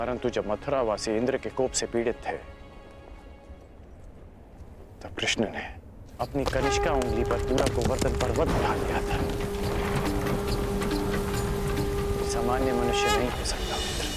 परंतु जब मथुरावासी इंद्र के कोप से पीड़ित थे तब कृष्ण ने अपनी कनिष्का उंगली पर पूरा गोवर्धन पर्वत उठा लिया था। सामान्य मनुष्य नहीं हो सकता मित्र।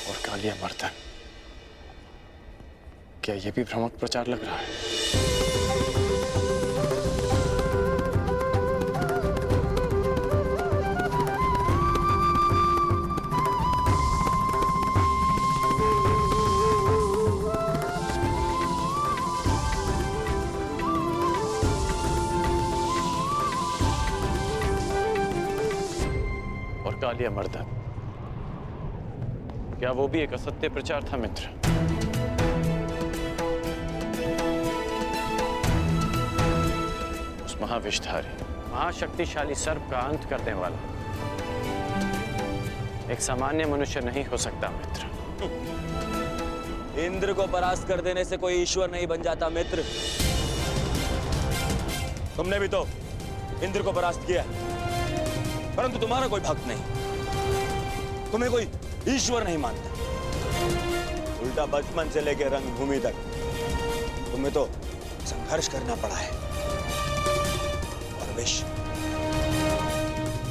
और कालिया मर्दन, क्या यह भी भ्रामक प्रचार लग रहा है? और कालिया मर्दन, क्या वो भी एक असत्य प्रचार था मित्र? उस महाविषधारी महाशक्तिशाली सर्प का अंत करने वाला एक सामान्य मनुष्य नहीं हो सकता मित्र। इंद्र को परास्त कर देने से कोई ईश्वर नहीं बन जाता मित्र। तुमने भी तो इंद्र को परास्त किया, परंतु तुम्हारा कोई भक्त नहीं, तुम्हें कोई ईश्वर नहीं मानता। उल्टा बचपन से लेकर रंगभूमि तक तुम्हें तो संघर्ष करना पड़ा है। और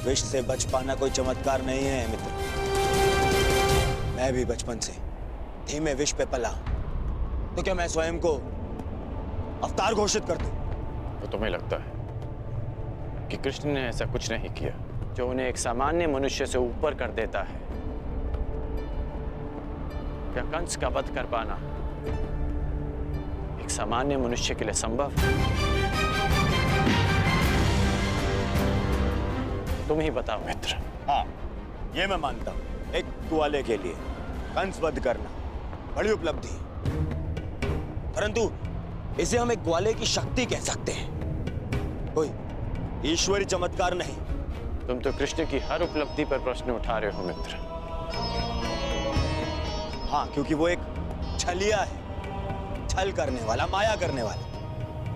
विष से बच पाना कोई चमत्कार नहीं है मित्र। मैं भी बचपन से धीमे विष पे पला, तो क्या मैं स्वयं को अवतार घोषित कर दूं? तो तुम्हें लगता है कि कृष्ण ने ऐसा कुछ नहीं किया जो उन्हें एक सामान्य मनुष्य से ऊपर कर देता है? क्या कंस का वध कर पाना एक सामान्य मनुष्य के लिए संभव? तुम ही बताओ मित्र। हाँ, ये मैं मानता हूं। एक ग्वाले के लिए कंस वध करना बड़ी उपलब्धि, परंतु इसे हम एक ग्वाले की शक्ति कह सकते हैं, कोई ईश्वरी चमत्कार नहीं। तुम तो कृष्ण की हर उपलब्धि पर प्रश्न उठा रहे हो मित्र। हाँ, क्योंकि वो एक छलिया है, छल करने वाला, माया करने वाला,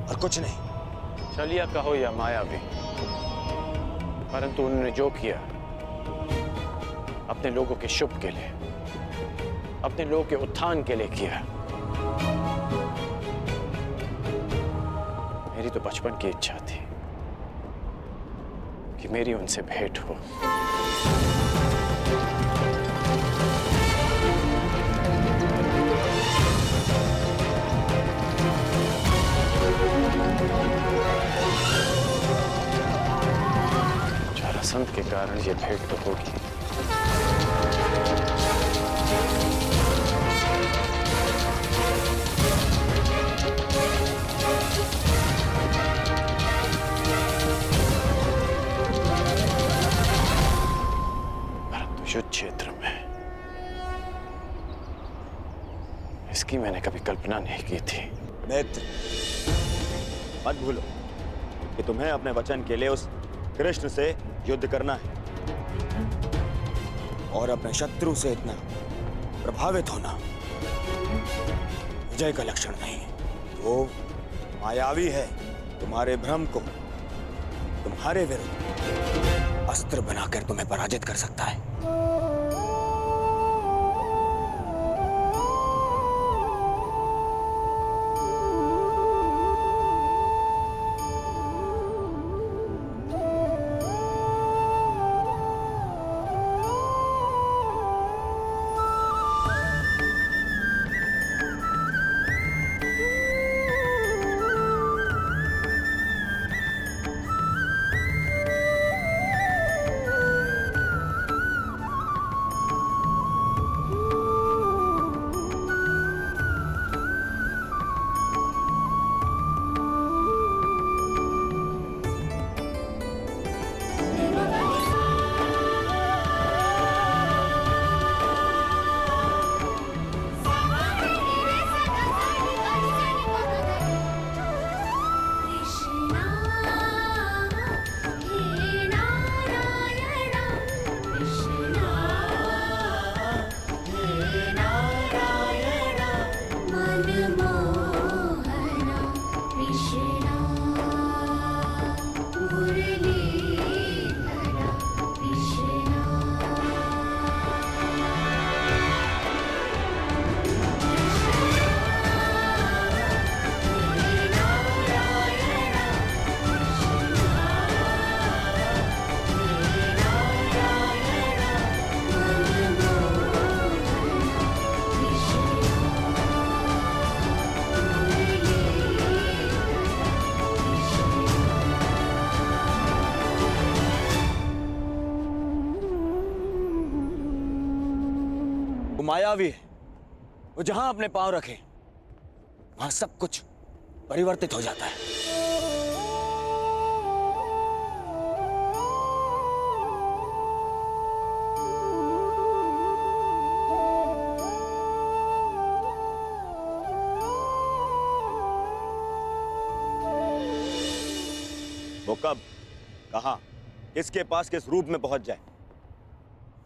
और कुछ नहीं। छलिया कहो या माया भी, परंतु उन्होंने जो किया अपने लोगों के शुभ के लिए, अपने लोगों के उत्थान के लिए किया। मेरी तो बचपन की इच्छा थी कि मेरी उनसे भेंट हो। जरासंध के कारण ये भेंट तो होगी। परंतु युद्ध क्षेत्र में इसकी मैंने कभी कल्पना नहीं की थी। मित्र, मत भूलो कि तुम्हें अपने वचन के लिए उस कृष्ण से युद्ध करना है, और अपने शत्रु से इतना प्रभावित होना विजय का लक्षण नहीं है। वो मायावी है, तुम्हारे भ्रम को तुम्हारे विरुद्ध अस्त्र बनाकर तुम्हें पराजित कर सकता है। वो मायावी है। वो जहां अपने पांव रखे वहां सब कुछ परिवर्तित हो जाता है। वो कब, कहां, किसके पास, किस रूप में पहुंच जाए,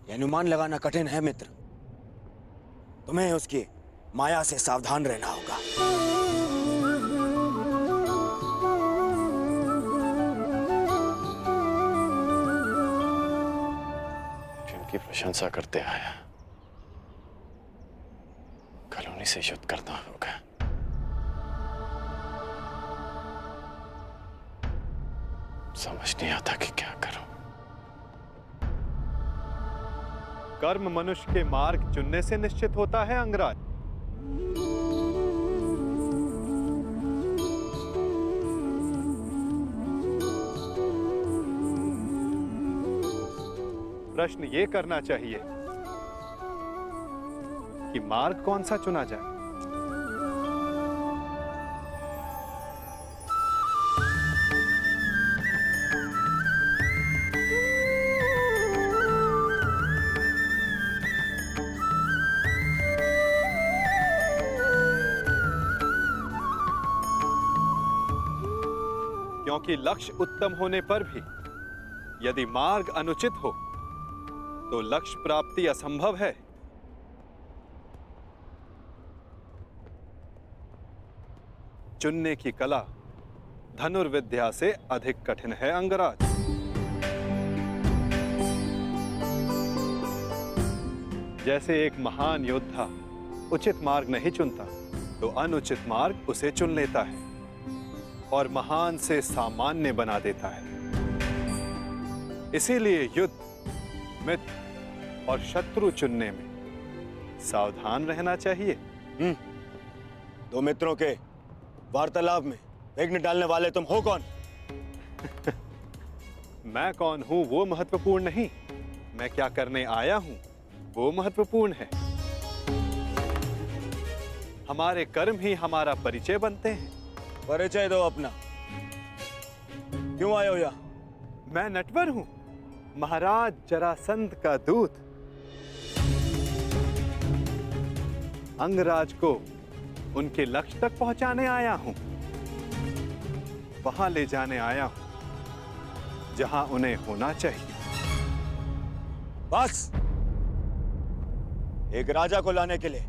यह अनुमान लगाना कठिन है मित्र। तुम्हें उसकी माया से सावधान रहना होगा। जिनकी प्रशंसा करते आया, कल उन्हीं से युद्ध करना होगा। समझ नहीं आता कि क्या करूं। कर्म मनुष्य के मार्ग चुनने से निश्चित होता है अंगराज। प्रश्न ये करना चाहिए कि मार्ग कौन सा चुना जाए। क्योंकि लक्ष्य उत्तम होने पर भी यदि मार्ग अनुचित हो तो लक्ष्य प्राप्ति असंभव है। चुनने की कला धनुर्विद्या से अधिक कठिन है अंगराज। जैसे एक महान योद्धा उचित मार्ग नहीं चुनता तो अनुचित मार्ग उसे चुन लेता है और महान से सामान्य बना देता है। इसीलिए युद्ध, मित्र और शत्रु चुनने में सावधान रहना चाहिए। दो मित्रों के वार्तालाप में विघ्न डालने वाले तुम हो कौन? मैं कौन हूं वो महत्वपूर्ण नहीं, मैं क्या करने आया हूं वो महत्वपूर्ण है। हमारे कर्म ही हमारा परिचय बनते हैं। परिचय दो अपना। क्यों आए हो यहाँ? मैं नटवर हूं, महाराज जरासंध का दूत। अंगराज को उनके लक्ष्य तक पहुंचाने आया हूं, वहां ले जाने आया हूं जहां उन्हें होना चाहिए। बस, एक राजा को लाने के लिए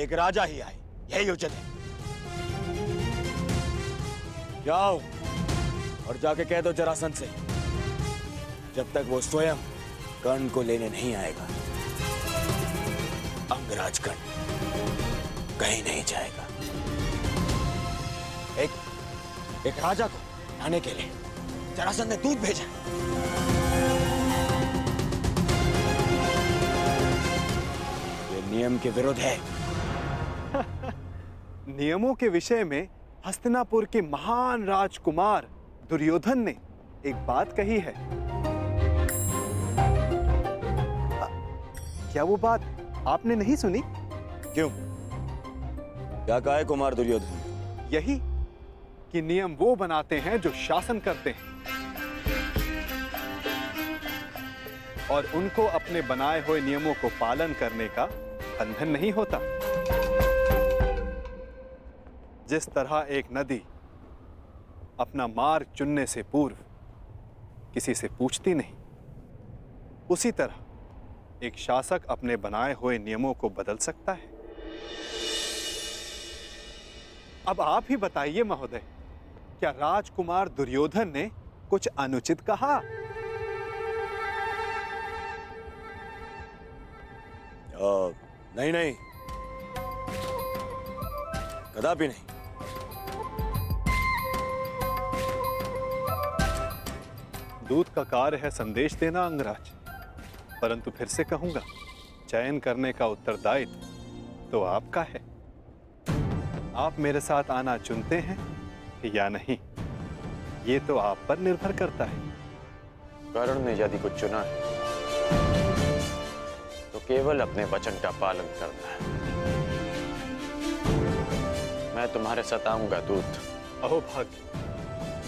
एक राजा ही आए, यही उचित है। जाओ और जाके कह दो जरासंध से, जब तक वो स्वयं कर्ण को लेने नहीं आएगा, अंगराज कर्ण कहीं नहीं जाएगा। एक राजा को लाने के लिए जरासंध ने दूत भेजा। ये नियम के विरुद्ध है। नियमों के विषय में हस्तिनापुर के महान राजकुमार दुर्योधन ने एक बात कही है। क्या वो बात आपने नहीं सुनी? क्यों? क्या कहा है कुमार दुर्योधन? यही कि नियम वो बनाते हैं जो शासन करते हैं और उनको अपने बनाए हुए नियमों को पालन करने का बंधन नहीं होता। जिस तरह एक नदी अपना मार्ग चुनने से पूर्व किसी से पूछती नहीं, उसी तरह एक शासक अपने बनाए हुए नियमों को बदल सकता है। अब आप ही बताइए महोदय, क्या राजकुमार दुर्योधन ने कुछ अनुचित कहा? नहीं नहीं, कदापि नहीं। दूत का कार्य है संदेश देना अंगराज, परंतु फिर से कहूंगा, चयन करने का उत्तरदायित्व तो आपका है। आप मेरे साथ आना चुनते हैं या नहीं, ये तो आप पर निर्भर करता है। कर्ण ने यदि कुछ चुना है तो केवल अपने वचन का पालन करना है। मैं तुम्हारे साथ आऊंगा दूत। अहो भाग्य,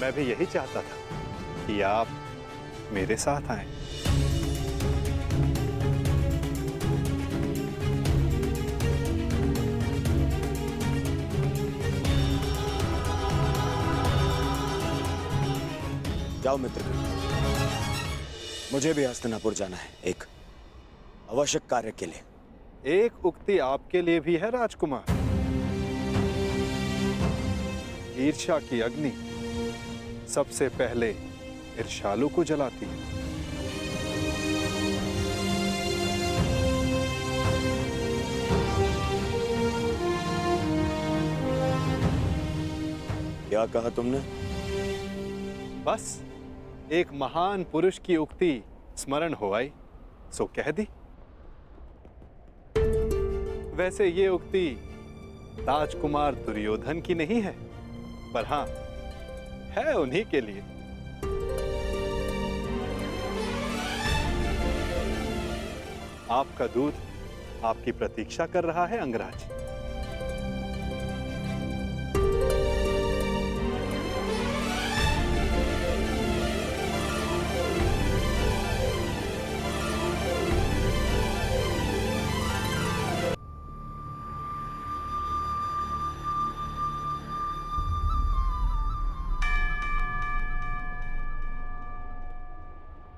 मैं भी यही चाहता था कि आप मेरे साथ आएं। जाओ मित्र, मुझे भी हस्तिनापुर जाना है एक आवश्यक कार्य के लिए। एक उक्ति आपके लिए भी है राजकुमार। ईर्ष्या की अग्नि सबसे पहले ईर्ष्यालु को जलाती है। क्या कहा तुमने? बस एक महान पुरुष की उक्ति स्मरण हो आई, सो कह दी। वैसे ये उक्ति राजकुमार दुर्योधन की नहीं है, पर हां, है उन्हीं के लिए। आपका दूत आपकी प्रतीक्षा कर रहा है अंगराज।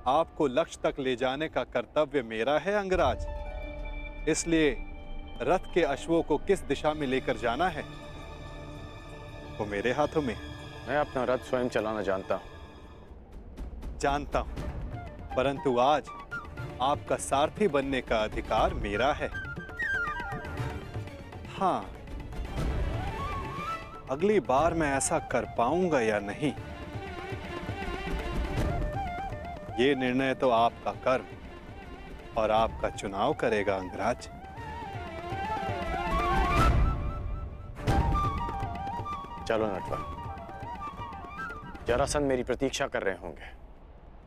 आपको लक्ष्य तक ले जाने का कर्तव्य मेरा है अंगराज, इसलिए रथ के अश्वों को किस दिशा में लेकर जाना है वो मेरे हाथों में। मैं अपना रथ स्वयं चलाना जानता हूं। जानता हूं, परंतु आज आपका सारथी बनने का अधिकार मेरा है। हां, अगली बार मैं ऐसा कर पाऊंगा या नहीं, ये निर्णय तो आपका कर्म और आपका चुनाव करेगा अंगराज। चलो नटवर, जरासंध मेरी प्रतीक्षा कर रहे होंगे।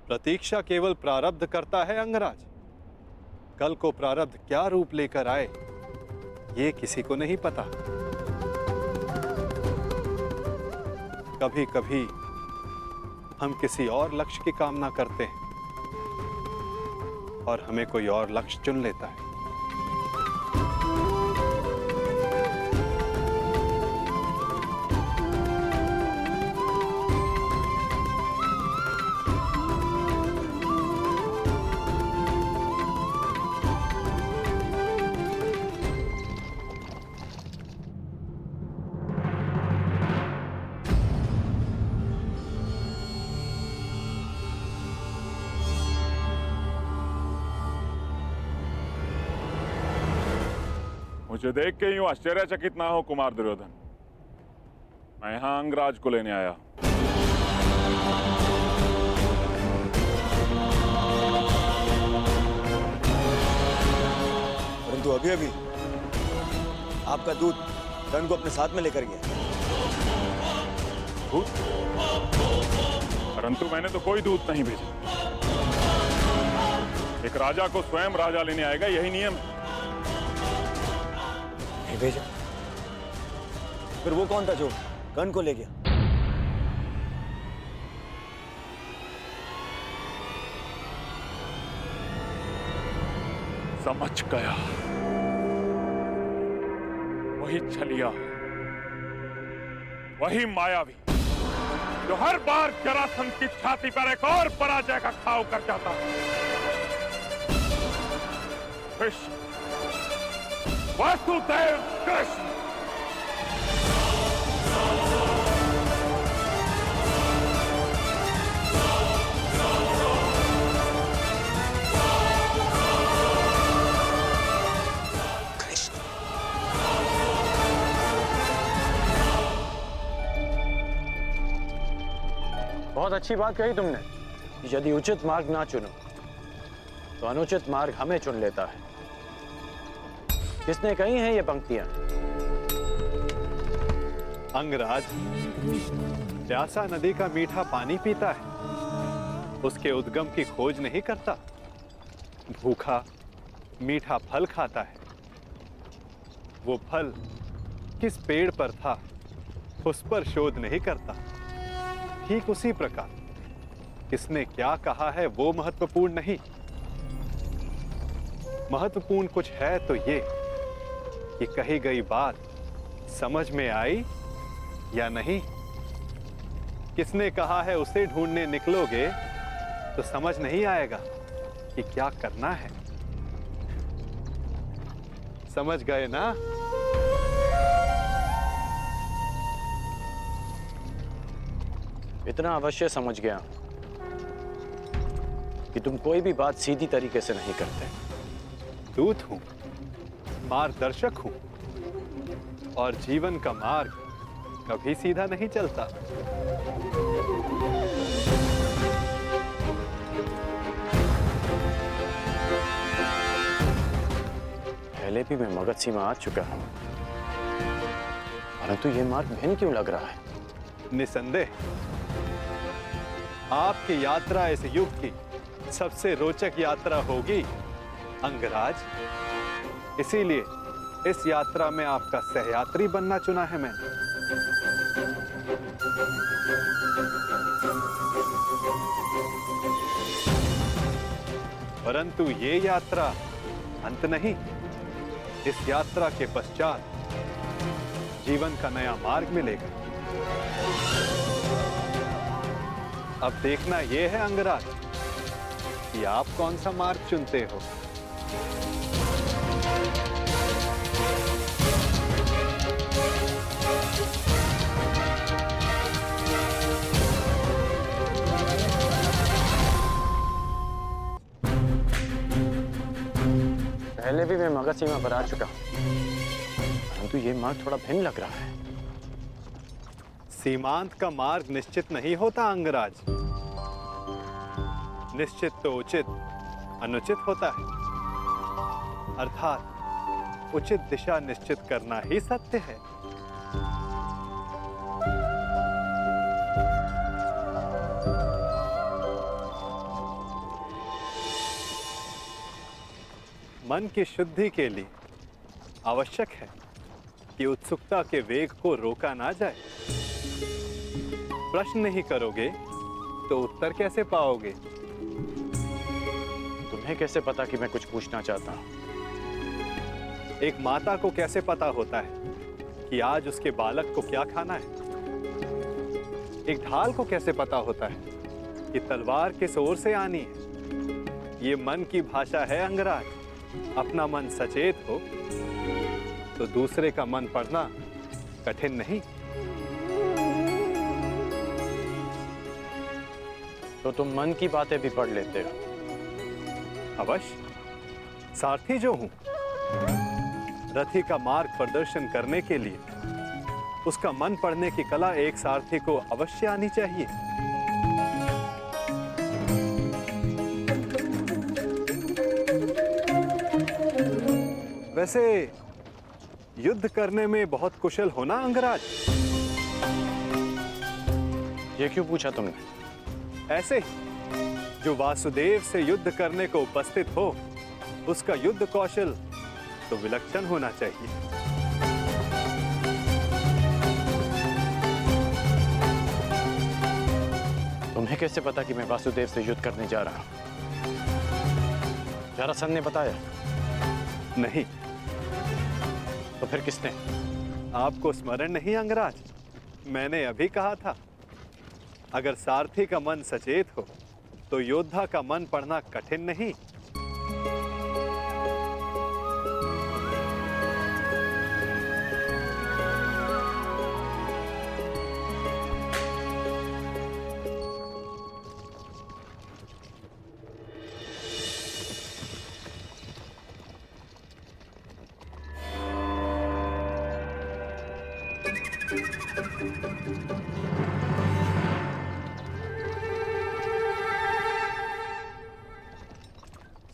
प्रतीक्षा केवल प्रारब्ध करता है अंगराज। कल को प्रारब्ध क्या रूप लेकर आए ये किसी को नहीं पता। कभी कभी हम किसी और लक्ष्य की कामना करते हैं और हमें कोई और लक्ष्य चुन लेता है। मुझे देख के यूं आश्चर्यचकित ना हो कुमार दुर्योधन। मैं यहां अंगराज को लेने आया। परंतु अभी अभी आपका दूत कर्ण को अपने साथ में लेकर गया। दूत? परंतु मैंने तो कोई दूत नहीं भेजा। एक राजा को स्वयं राजा लेने आएगा, यही नियम है। नहीं भेजा? फिर वो कौन था जो कर्ण को ले गया? समझ गया, वही छलिया, वही मायावी जो हर बार जरासंध की छाती पर एक और पराजय का घाव कर जाता है। कृष्ण, वासुदेव कृष्ण। बहुत अच्छी बात कही तुमने कि यदि उचित मार्ग ना चुनो तो अनुचित मार्ग हमें चुन लेता है। किसने कही हैं ये पंक्तियां? अंगराज प्यासा नदी का मीठा पानी पीता है, उसके उद्गम की खोज नहीं करता। भूखा मीठा फल खाता है, वो फल किस पेड़ पर था उस पर शोध नहीं करता। ठीक उसी प्रकार किसने क्या कहा है वो महत्वपूर्ण नहीं। महत्वपूर्ण कुछ है तो ये कि कही गई बात समझ में आई या नहीं। किसने कहा है उसे ढूंढने निकलोगे तो समझ नहीं आएगा कि क्या करना है। समझ गए ना? इतना अवश्य समझ गया कि तुम कोई भी बात सीधी तरीके से नहीं करते। दूत हूं, मार्गदर्शक हूं, और जीवन का मार्ग कभी सीधा नहीं चलता। पहले भी मैं मगध सीमा आ चुका हूं, परंतु ये मार्ग भिन्न क्यों लग रहा है? निसंदेह आपकी यात्रा इस युग की सबसे रोचक यात्रा होगी अंगराज। इसीलिए इस यात्रा में आपका सहयात्री बनना चुना है मैंने। परंतु ये यात्रा अंत नहीं। इस यात्रा के पश्चात जीवन का नया मार्ग मिलेगा। अब देखना यह है अंगराज कि आप कौन सा मार्ग चुनते हो। पहले भी मैं मगध सीमा पर आ चुका हूं, परंतु ये मार्ग थोड़ा भिन्न लग रहा है। सीमांत का मार्ग निश्चित नहीं होता अंगराज। निश्चित तो उचित अनुचित होता है, अर्थात उचित दिशा निश्चित करना ही सत्य है। मन की शुद्धि के लिए आवश्यक है कि उत्सुकता के वेग को रोका ना जाए। प्रश्न नहीं करोगे तो उत्तर कैसे पाओगे? तुम्हें कैसे पता कि मैं कुछ पूछना चाहता हूं? एक माता को कैसे पता होता है कि आज उसके बालक को क्या खाना है? एक ढाल को कैसे पता होता है कि तलवार किस ओर से आनी है? ये मन की भाषा है अंगराज। अपना मन सचेत हो तो दूसरे का मन पढ़ना कठिन नहीं। तो तुम मन की बातें भी पढ़ लेते हो? अवश्य। सारथी जो हूं, रथी का मार्ग प्रदर्शन करने के लिए उसका मन पढ़ने की कला एक सारथी को अवश्य आनी चाहिए। वैसे युद्ध करने में बहुत कुशल होना अंगराज। ये क्यों पूछा तुमने? ऐसे ही जो वासुदेव से युद्ध करने को उपस्थित हो उसका युद्ध कौशल तो विलक्षण होना चाहिए। तुम्हें कैसे पता कि मैं वासुदेव से युद्ध करने जा रहा हूं? जरासंध ने बताया? नहीं। तो फिर किसने? आपको स्मरण नहीं अंगराज? मैंने अभी कहा था, अगर सारथी का मन सचेत हो तो योद्धा का मन पढ़ना कठिन नहीं।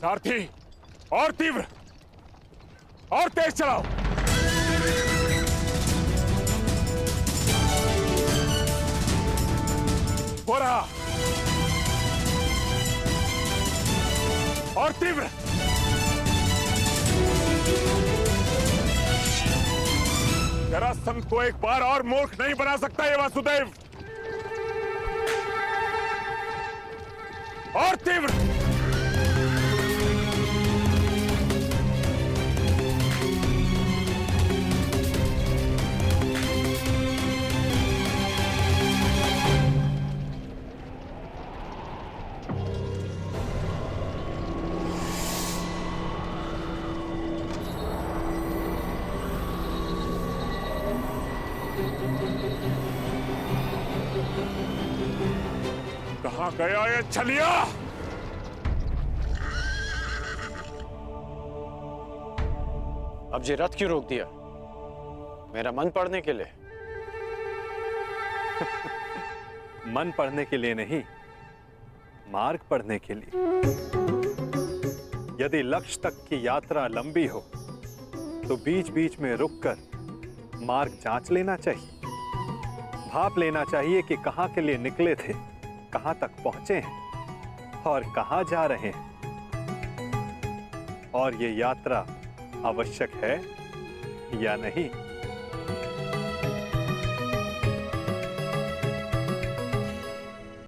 सारथी, और तीव्र और तेज चलाओ। हो रहा, और तीव्र जरासंध को एक बार और मूर्ख नहीं बना सकता ये वासुदेव। और तीव्र कहां गया ये छलिया? अब ये रथ क्यों रोक दिया? मेरा मन पढ़ने के लिए? मन पढ़ने के लिए नहीं, मार्ग पढ़ने के लिए। यदि लक्ष्य तक की यात्रा लंबी हो तो बीच बीच में रुककर मार्ग जांच लेना चाहिए, भाप लेना चाहिए कि कहां के लिए निकले थे, कहां तक पहुंचे हैं और कहां जा रहे हैं, और ये यात्रा आवश्यक है या नहीं।